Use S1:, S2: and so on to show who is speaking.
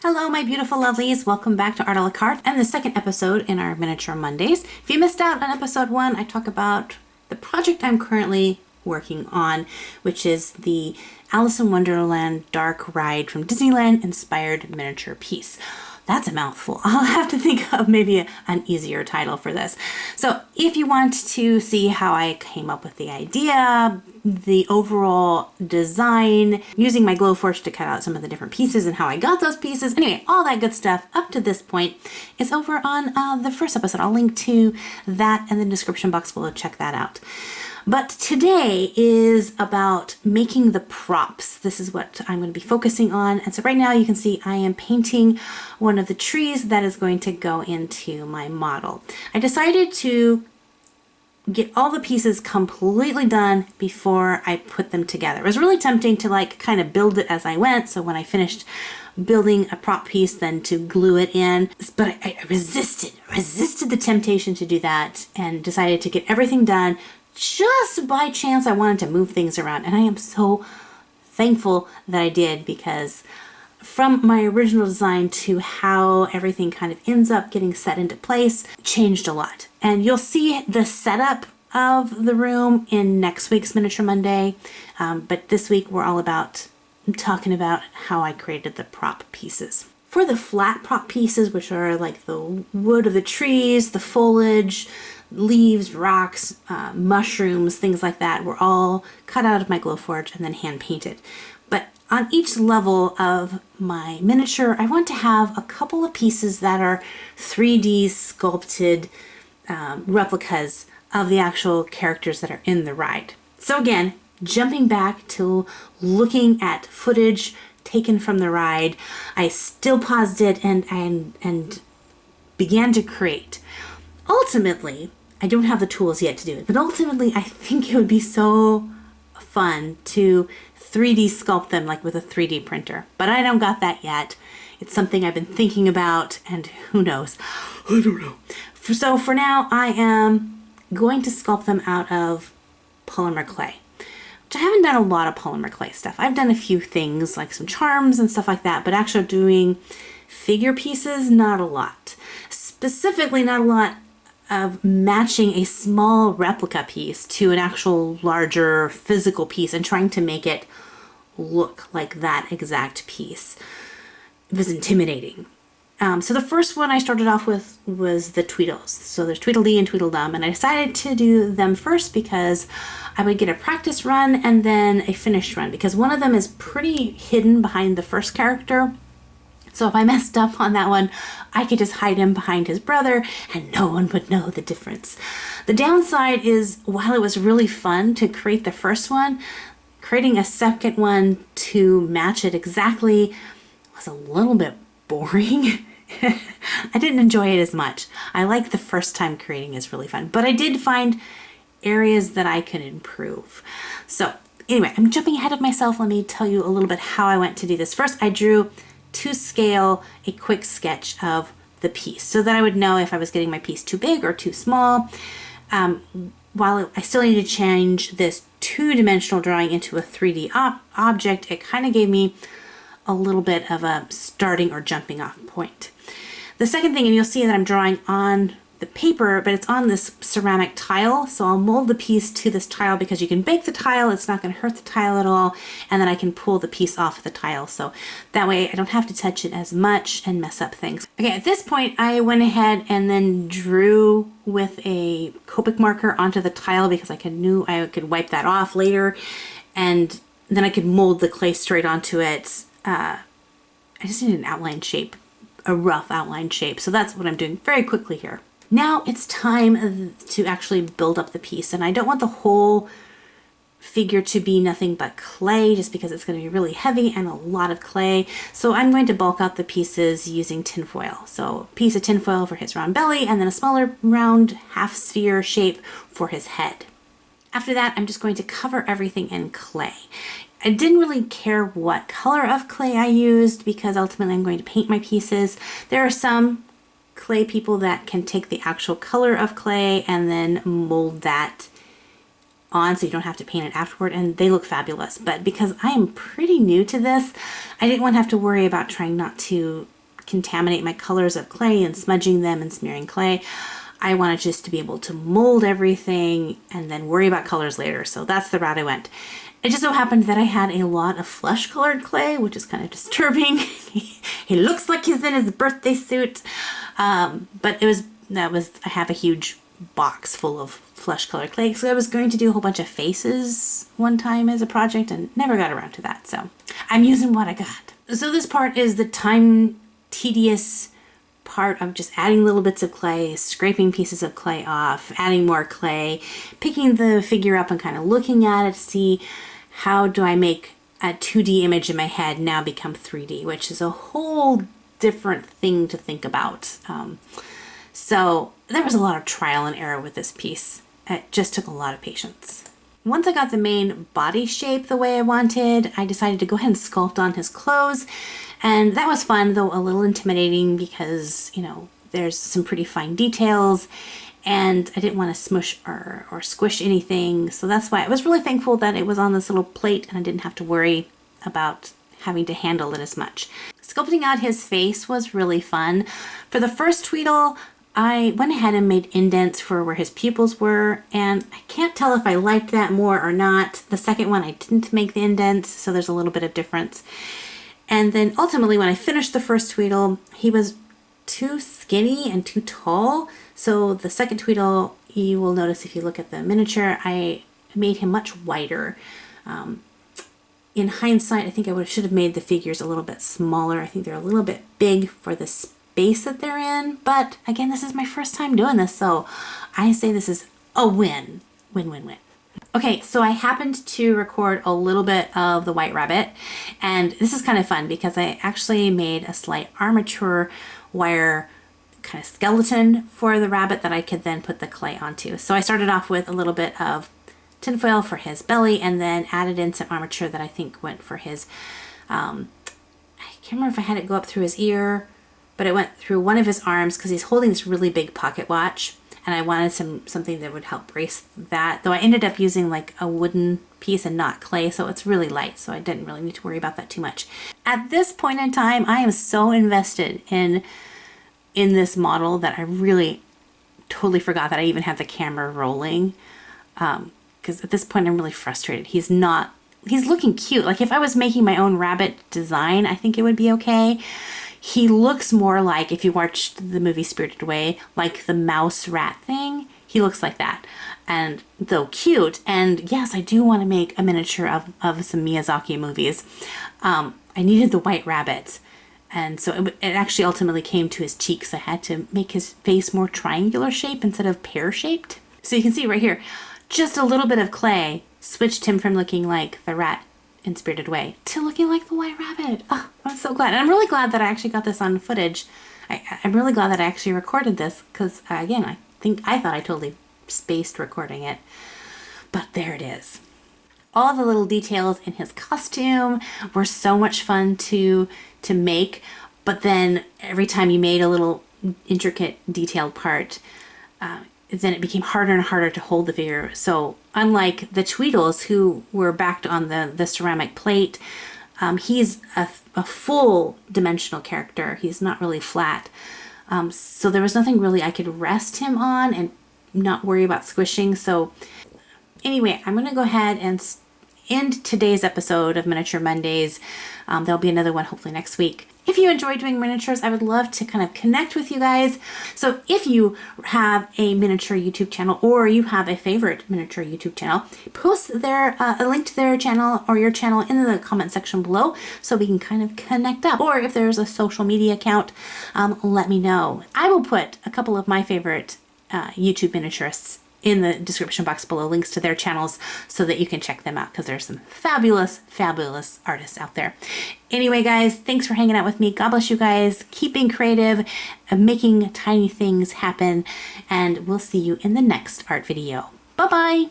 S1: Hello, my beautiful lovelies. Welcome back to Art a la Carte and the second episode in our Miniature Mondays. If you missed out on episode 1, I talk about the project I'm currently working on, which is the Alice in Wonderland Dark Ride from Disneyland inspired miniature piece. That's a mouthful. I'll have to think of maybe an easier title for this. So if you want to see how I came up with the idea, the overall design, using my Glowforge to cut out some of the different pieces and how I got those pieces, anyway, all that good stuff up to this point is over on the first episode. I'll link to that in the description box below. Check that out. But today is about making the props. This is what I'm going to be focusing on. And so right now you can see I am painting one of the trees that is going to go into my model. I decided to get all the pieces completely done before I put them together. It was really tempting to kind of build it as I went. So when I finished building a prop piece, then to glue it in. But I resisted the temptation to do that and decided to get everything done. Just by chance, I wanted to move things around, and I am so thankful that I did, because from my original design to how everything kind of ends up getting set into place changed a lot. And you'll see the setup of the room in next week's Miniature Monday, but this week we're all about talking about how I created the prop pieces. For the flat prop pieces, which are like the wood of the trees, the foliage, leaves, rocks, mushrooms, things like that, were all cut out of my Glowforge and then hand painted. But on each level of my miniature, I want to have a couple of pieces that are 3D sculpted replicas of the actual characters that are in the ride. So again, jumping back to looking at footage taken from the ride, I still paused it and began to create. Ultimately, I don't have the tools yet to do it, but ultimately I think it would be so fun to 3D sculpt them like with a 3D printer, but I don't got that yet. It's something I've been thinking about, and who knows? I don't know. So for now, I am going to sculpt them out of polymer clay, which I haven't done a lot of polymer clay stuff. I've done a few things like some charms and stuff like that, but actually doing figure pieces, not a lot. Specifically, not a lot of matching a small replica piece to an actual larger physical piece and trying to make it look like that exact piece. It was intimidating. So the first one I started off with was the Tweedles. So there's Tweedledee and Tweedledum, and I decided to do them first because I would get a practice run and then a finished run, because one of them is pretty hidden behind the first character. So if I messed up on that one, I could just hide him behind his brother and no one would know the difference. The downside is, while it was really fun to create the first one, creating a second one to match it exactly was a little bit boring. I didn't enjoy it as much. I like the first time creating is really fun, but I did find areas that I could improve. So anyway, I'm jumping ahead of myself. Let me tell you a little bit how I went to do this. First, I drew to scale a quick sketch of the piece so that I would know if I was getting my piece too big or too small. While I still need to change this two-dimensional drawing into a 3D object, it kind of gave me a little bit of a starting or jumping off point. The second thing, and you'll see that I'm drawing on the paper, but it's on this ceramic tile. So I'll mold the piece to this tile because you can bake the tile. It's not going to hurt the tile at all. And then I can pull the piece off the tile. So that way I don't have to touch it as much and mess up things. Okay, at this point I went ahead and then drew with a Copic marker onto the tile because I knew I could wipe that off later. And then I could mold the clay straight onto it. I just need an outline shape, a rough outline shape. So that's what I'm doing very quickly here. Now it's time to actually build up the piece, and I don't want the whole figure to be nothing but clay just because it's going to be really heavy and a lot of clay. So I'm going to bulk out the pieces using tinfoil. So a piece of tinfoil for his round belly and then a smaller round half sphere shape for his head. After that, I'm just going to cover everything in clay. I didn't really care what color of clay I used because ultimately I'm going to paint my pieces. There are some clay people that can take the actual color of clay and then mold that on so you don't have to paint it afterward, and they look fabulous. But because I am pretty new to this, I didn't want to have to worry about trying not to contaminate my colors of clay and smudging them and smearing clay. I wanted just to be able to mold everything and then worry about colors later. So that's the route I went. It just so happened that I had a lot of flesh colored clay, which is kind of disturbing. He looks like he's in his birthday suit. But I have a huge box full of flesh colored clay. So I was going to do a whole bunch of faces one time as a project and never got around to that. So I'm using what I got. So this part is the time tedious part of just adding little bits of clay, scraping pieces of clay off, adding more clay, picking the figure up and kind of looking at it to see how do I make a 2D image in my head now become 3D, which is a whole different thing to think about. So there was a lot of trial and error with this piece. It just took a lot of patience. Once I got the main body shape the way I wanted, I decided to go ahead and sculpt on his clothes. And that was fun, though a little intimidating because, you know, there's some pretty fine details and I didn't want to smush or squish anything. So that's why I was really thankful that it was on this little plate and I didn't have to worry about having to handle it as much. Sculpting out his face was really fun. For the first Tweedle, I went ahead and made indents for where his pupils were, and I can't tell if I liked that more or not. The second one, I didn't make the indents, so there's a little bit of difference. And then ultimately, when I finished the first Tweedle, he was too skinny and too tall. So the second Tweedle, you will notice if you look at the miniature, I made him much wider. In hindsight, I think I should have made the figures a little bit smaller. I think they're a little bit big for the space that they're in. But again, this is my first time doing this, so I say this is a win. Win, win, win. Okay, so I happened to record a little bit of the White Rabbit, and this is kind of fun because I actually made a slight armature wire kind of skeleton for the rabbit that I could then put the clay onto. So I started off with a little bit of tinfoil for his belly and then added in some armature that I think went for his, I can't remember if I had it go up through his ear, but it went through one of his arms because he's holding this really big pocket watch. And I wanted something that would help brace that, though I ended up using like a wooden piece and not clay, so it's really light, so I didn't really need to worry about that too much. At this point in time, I am so invested in this model that I really totally forgot that I even had the camera rolling, because at this point I'm really frustrated. He's looking cute. Like if I was making my own rabbit design, I think it would be okay. He looks more like, if you watched the movie Spirited Away, like the mouse rat thing. He looks like that. And though cute, and yes, I do want to make a miniature of some Miyazaki movies. I needed the White Rabbit. And so it actually ultimately came to his cheeks. I had to make his face more triangular shape instead of pear-shaped. So you can see right here, just a little bit of clay switched him from looking like the rat in Spirited Away to looking like the White Rabbit. Oh, I'm so glad. And I'm really glad that I actually got this on footage. I'm really glad that I actually recorded this because, again, I thought I totally spaced recording it. But there it is. All the little details in his costume were so much fun to make, but then every time you made a little intricate detailed part, then it became harder and harder to hold the figure. So unlike the Tweedles who were backed on the ceramic plate, he's a full dimensional character. He's not really flat. So there was nothing really I could rest him on and not worry about squishing. So anyway, I'm going to go ahead and end today's episode of Miniature Mondays. There'll be another one hopefully next week. If you enjoy doing miniatures, I would love to kind of connect with you guys. So if you have a miniature YouTube channel or you have a favorite miniature YouTube channel, post a link to their channel or your channel in the comment section below so we can kind of connect up. Or if there's a social media account, let me know. I will put a couple of my favorite YouTube miniaturists in the description box below, links to their channels so that you can check them out because there's some fabulous, fabulous artists out there. Anyway, guys, thanks for hanging out with me. God bless you guys. Keep being creative, making tiny things happen, and we'll see you in the next art video. Bye-bye.